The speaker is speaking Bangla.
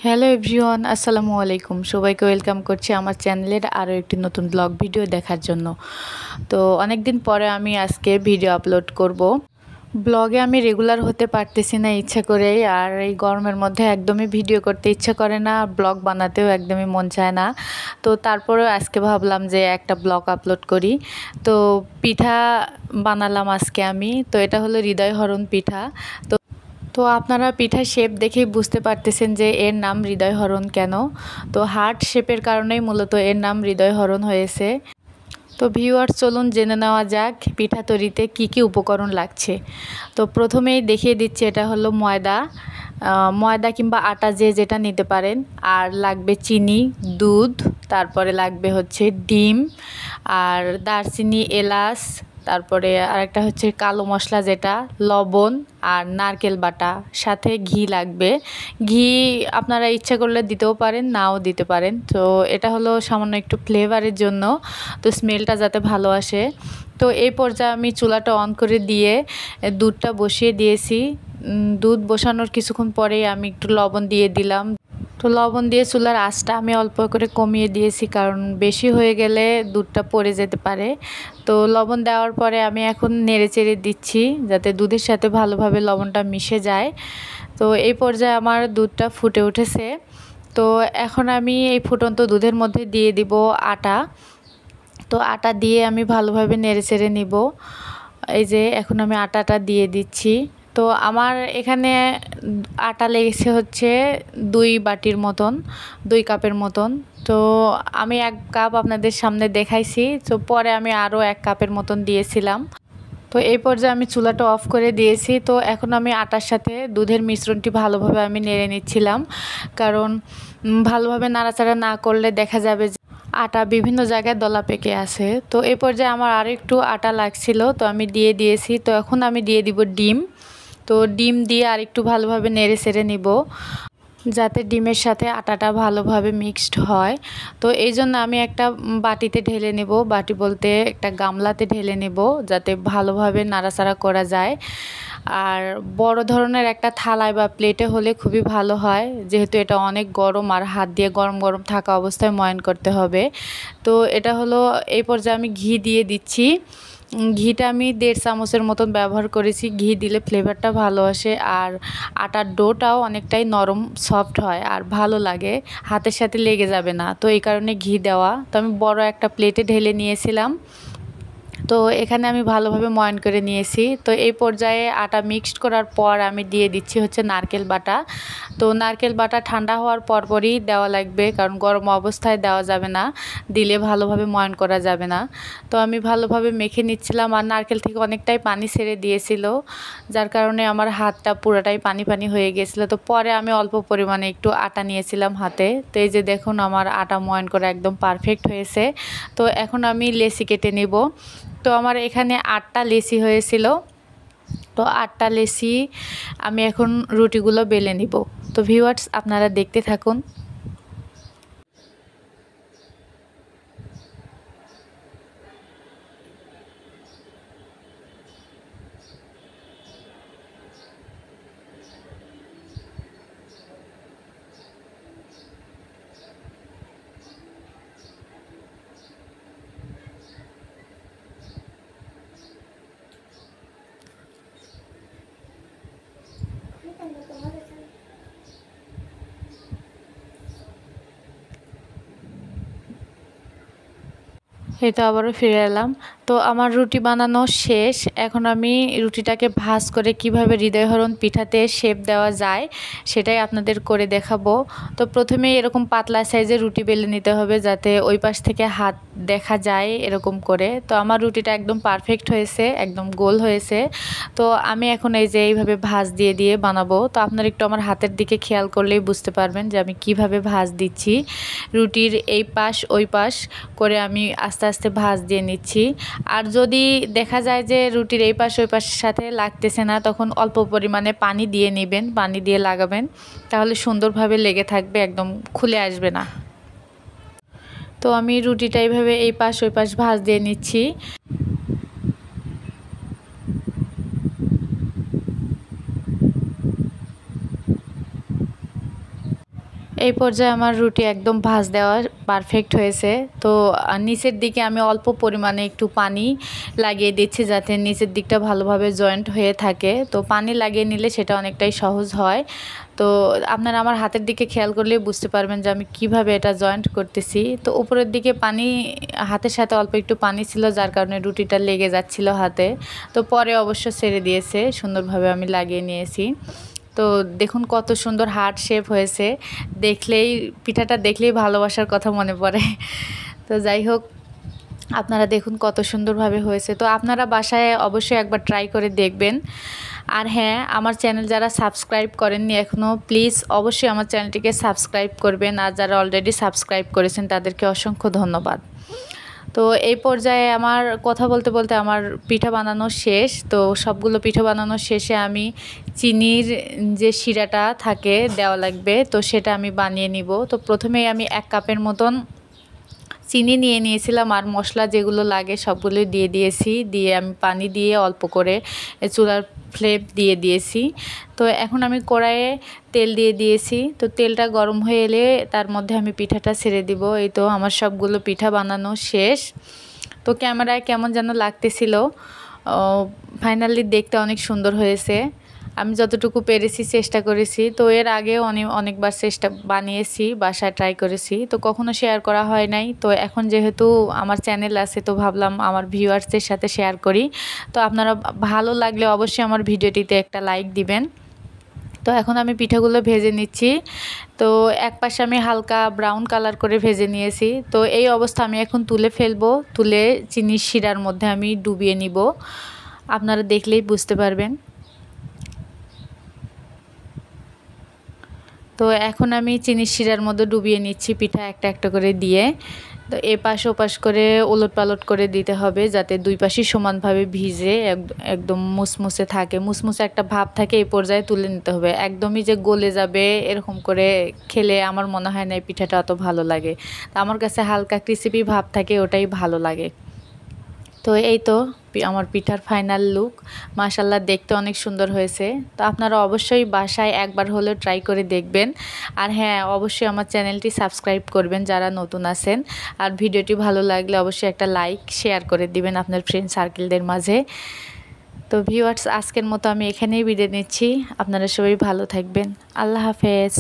হ্যালো এভরিওয়ান, আসসালামু আলাইকুম। সবাইকে ওয়েলকাম করছি আমার চ্যানেলের আরও একটি নতুন ব্লগ ভিডিও দেখার জন্য। তো অনেক দিন পরে আমি আজকে ভিডিও আপলোড করব। ব্লগে আমি রেগুলার হতে পারতেছি না ইচ্ছা করেই, আর এই গরমের মধ্যে একদমই ভিডিও করতে ইচ্ছা করে না, ব্লগ বানাতেও একদমই মন চায় না। তো তারপরেও আজকে ভাবলাম যে একটা ব্লগ আপলোড করি। তো পিঠা বানালাম আজকে আমি। তো এটা হলো হৃদয়হরণ পিঠা। তো আপনারা পিঠার শেপ দেখেই বুঝতে পারতেছেন যে এর নাম হৃদয়হরণ কেন। তো হার্ট শেপের কারণেই মূলত এর নাম হৃদয়হরণ হয়েছে। তো ভিউয়ার্স, চলুন জেনে নেওয়া যাক পিঠা তৈরিতে কি কি উপকরণ লাগছে। তো প্রথমেই দেখিয়ে দিচ্ছি, এটা হলো ময়দা। ময়দা কিংবা আটা যে যেটা নিতে পারেন। আর লাগবে চিনি, দুধ, তারপরে লাগবে হচ্ছে ডিম, আর দারচিনি, এলাচ, তারপরে আরেকটা হচ্ছে কালো মশলা যেটা, লবণ, আর নারকেল বাটা, সাথে ঘি লাগবে। ঘি আপনারা ইচ্ছা করলে দিতেও পারেন, নাও দিতে পারেন। তো এটা হলো সামান্য একটু ফ্লেভারের জন্য, তো স্মেলটা যাতে ভালো আসে। তো এই পর্যায়ে আমি চুলাটা অন করে দিয়ে দুধটা বসিয়ে দিয়েছি। দুধ বসানোর কিছুক্ষণ পরেই আমি একটু লবণ দিয়ে দিলাম। তো লবণ দিয়ে চুলার আঁচটা আমি অল্প করে কমিয়ে দিয়েছি, কারণ বেশি হয়ে গেলে দুধটা পড়ে যেতে পারে। তো লবণ দেওয়ার পরে আমি এখন নেড়ে চেড়ে দিচ্ছি যাতে দুধের সাথে ভালোভাবে লবণটা মিশে যায়। তো এই পর্যায়ে আমার দুধটা ফুটে উঠেছে। তো এখন আমি এই ফুটন্ত দুধের মধ্যে দিয়ে দিব আটা। তো আটা দিয়ে আমি ভালোভাবে নেড়ে চেড়ে নিব। এই যে এখন আমি আটাটা দিয়ে দিচ্ছি। তো আমার এখানে আটা লেগেছে হচ্ছে 2 বাটির মতন, 2 কাপের মতন। তো আমি 1 কাপ আপনাদের সামনে দেখাইছি, তো পরে আমি আরও 1 কাপের মতন দিয়েছিলাম। তো এই পর্যায়ে আমি চুলাটা অফ করে দিয়েছি। তো এখন আমি আটার সাথে দুধের মিশ্রণটি ভালোভাবে আমি নেড়ে নিচ্ছিলাম, কারণ ভালোভাবে নাড়াচাড়া না করলে দেখা যাবে যে আটা বিভিন্ন জায়গায় দলা পেকে আছে। তো এই পর্যায়ে আমার আরও একটু আটা লাগছিল, তো আমি দিয়ে দিয়েছি। তো এখন আমি দিয়ে দিব ডিম। তো ডিম দিয়ে আর একটু ভালোভাবে নেড়ে চেড়ে নিব যাতে ডিমের সাথে আটাটা ভালোভাবে মিক্সড হয়। তো এই জন্য আমি একটা বাটিতে ঢেলে নেব, বাটি বলতে একটা গামলাতে ঢেলে নেব যাতে ভালোভাবে নাড়াচাড়া করা যায়। আর বড় ধরনের একটা থালায় বা প্লেটে হলে খুবই ভালো হয়, যেহেতু এটা অনেক গরম আর হাত দিয়ে গরম গরম থাকা অবস্থায় ময়ান করতে হবে। তো এটা হলো, এই পর্যায়ে আমি ঘি দিয়ে দিচ্ছি। ঘিটা আমি 1.5 চামচের মতন ব্যবহার করেছি। ঘি দিলে ফ্লেভারটা ভালো আসে, আর আটার ডোটাও অনেকটাই নরম সফট হয় আর ভালো লাগে, হাতের সাথে লেগে যাবে না। তো এই কারণে ঘি দেওয়া। তো আমি বড় একটা প্লেটে ঢেলে নিয়েছিলাম। তো এখানে আমি ভালোভাবে ময়ান করে নিয়েছি। তো এই পর্যায়ে আটা মিক্সড করার পর আমি দিয়ে দিচ্ছি হচ্ছে নারকেল বাটা। তো নারকেল বাটা ঠান্ডা হওয়ার পরপরই দেওয়া লাগবে, কারণ গরম অবস্থায় দেওয়া যাবে না, দিলে ভালোভাবে ময়ান করা যাবে না। তো আমি ভালোভাবে মেখে নিচ্ছিলাম, আর নারকেল থেকে অনেকটাই পানি ছেড়ে দিয়েছিল, যার কারণে আমার হাতটা পুরোটাই পানি পানি হয়ে গেছিলো। তো পরে আমি অল্প পরিমাণে একটু আটা নিয়েছিলাম হাতে। তো এই যে দেখুন, আমার আটা ময়ান করা একদম পারফেক্ট হয়েছে। তো এখন আমি লেচি কেটে নেব। তো আমার এখানে 8টা লেচি হয়েছিল। তো 8টা লেচি আমি এখন রুটিগুলো বেলে নিব। তো ভিউয়ার্স, আপনারা দেখতে থাকুন। এই তো আবারও ফিরে এলাম। তো আমার রুটি বানানো শেষ। এখন আমি রুটিটাকে ভাঁজ করে কিভাবে হৃদয়হরণ পিঠাতে শেপ দেওয়া যায় সেটাই আপনাদের করে দেখাবো। তো প্রথমে এরকম পাতলা সাইজের রুটি বেলে নিতে হবে, যাতে ওই পাশ থেকে হাত দেখা যায় এরকম করে। তো আমার রুটিটা একদম পারফেক্ট হয়েছে, একদম গোল হয়েছে। তো আমি এখন এই যে এইভাবে ভাঁজ দিয়ে দিয়ে বানাবো। তো আপনারা একটু আমার হাতের দিকে খেয়াল করলেই বুঝতে পারবেন যে আমি কিভাবে ভাঁজ দিচ্ছি। রুটির এই পাশ ওই পাশ করে আমি আস্তে আস্তে ভাঁজ দিয়ে নিচ্ছি। আর যদি দেখা যায় যে রুটির এই পাশ ওই পাশের সাথে লাগতেছে না, তখন অল্প পরিমাণে পানি দিয়ে নেবেন, পানি দিয়ে লাগাবেন, তাহলে সুন্দরভাবে লেগে থাকবে, একদম খুলে আসবে না। তো আমি রুটিটা এইভাবে এই পাশ ওই পাশ ভাঁজ দিয়ে নিচ্ছি। এই পর্যায়ে আমার রুটি একদম ভাজ দেওয়া পারফেক্ট হয়েছে। তো নিচের দিকে আমি অল্প পরিমাণে একটু পানি লাগিয়ে দিচ্ছি যাতে নিচের দিকটা ভালোভাবে জয়েন্ট হয়ে থাকে। তো পানি লাগিয়ে নিলে সেটা অনেকটাই সহজ হয়। তো আপনারা আমার হাতের দিকে খেয়াল করলেই বুঝতে পারবেন যে আমি কিভাবে এটা জয়েন্ট করতেছি। তো উপরের দিকে পানি, হাতের সাথে অল্প একটু পানি ছিল যার কারণে রুটিটা লেগে যাচ্ছিল হাতে। তো পরে অবশ্য ছেড়ে দিয়েছে, সুন্দরভাবে আমি লাগিয়ে নিয়েছি। তো দেখুন কত সুন্দর হার্ট শেপ হয়েছে, দেখলেই পিঠাটা দেখলেই ভালোবাসার কথা মনে পড়ে। তো যাই হোক, আপনারা দেখুন কত সুন্দরভাবে হয়েছে। তো আপনারা বাসায় অবশ্যই একবার ট্রাই করে দেখবেন। আর হ্যাঁ, আমার চ্যানেল যারা সাবস্ক্রাইব করেননি এখনও, প্লিজ অবশ্যই আমার চ্যানেলটিকে সাবস্ক্রাইব করবেন। আর যারা অলরেডি সাবস্ক্রাইব করেছেন তাদেরকে অসংখ্য ধন্যবাদ। তো এই পর্যায়ে আমার কথা বলতে বলতে আমার পিঠা বানানো শেষ। তো সবগুলো পিঠা বানানোর শেষে আমি চিনির যে শিরাটা থাকে দেওয়া লাগবে, তো সেটা আমি বানিয়ে নিব। তো প্রথমেই আমি 1 কাপের মতন চিনি নিয়ে নিয়েছিলাম আর মশলা যেগুলো লাগে সবগুলো দিয়ে দিয়েছি। দিয়ে আমি পানি দিয়ে অল্প করে চুলার ফ্লেম দিয়ে দিয়েছি। তো এখন আমি কড়াইয়ে তেল দিয়ে দিয়েছি। তো তেলটা গরম হয়ে এলে তার মধ্যে আমি পিঠাটা ছেড়ে দিব। এই তো আমার সবগুলো পিঠা বানানো শেষ। তো ক্যামেরায় কেমন যেন লাগতেছিল, ফাইনালি দেখতে অনেক সুন্দর হয়েছে। আমি যতটুকু পেরেছি চেষ্টা করেছি। তো এর আগেও অনেকবার বানিয়েছি, বাসায় ট্রাই করেছি, তো কখনো শেয়ার করা হয় নাই। তো এখন যেহেতু আমার চ্যানেল আছে তো ভাবলাম আমার ভিউয়ার্সদের সাথে শেয়ার করি। তো আপনারা ভালো লাগলে অবশ্যই আমার ভিডিওটিতে একটা লাইক দিবেন। তো এখন আমি পিঠাগুলো ভেজে নিচ্ছি। তো এক পাশে আমি হালকা ব্রাউন কালার করে ভেজে নিয়েছি। তো এই অবস্থা আমি এখন তুলে ফেলবো, তুলে চিনির শিরার মধ্যে আমি ডুবিয়ে নিব। আপনারা দেখলেই বুঝতে পারবেন। তো এখন আমি চিনির শিরার মধ্যে ডুবিয়ে নিচ্ছি পিঠা একটা একটা করে দিয়ে। তো এপাশ ওপাশ করে ওলটপালট করে দিতে হবে যাতে দুই পাশই সমানভাবে ভিজে একদম মুসমুসে থাকে, মুসমুসে একটা ভাব থাকে। এই পর্যায়ে তুলে নিতে হবে, একদমই যে গলে যাবে এরকম করে খেলে আমার মনে হয় না এই পিঠাটা অত ভালো লাগে। তো আমার কাছে হালকা ক্রিসপি ভাব থাকে, ওটাই ভালো লাগে। তো এই তো আমার পিঠার ফাইনাল লুক, মাশাআল্লাহ দেখতে অনেক সুন্দর হয়েছে। তো আপনারা অবশ্যই বাসায় একবার হলেও ট্রাই করে দেখবেন। আর হ্যাঁ, অবশ্যই আমার চ্যানেলটি সাবস্ক্রাইব করবেন যারা নতুন আছেন। আর ভিডিওটি ভালো লাগলে অবশ্যই একটা লাইক শেয়ার করে দিবেন আপনার ফ্রেন্ড সার্কেলদের মাঝে। তো ভিউয়ার্স, আজকের মতো আমি এখানেই বিদায় নিচ্ছি। আপনারা সবাই ভালো থাকবেন। আল্লাহ হাফেজ।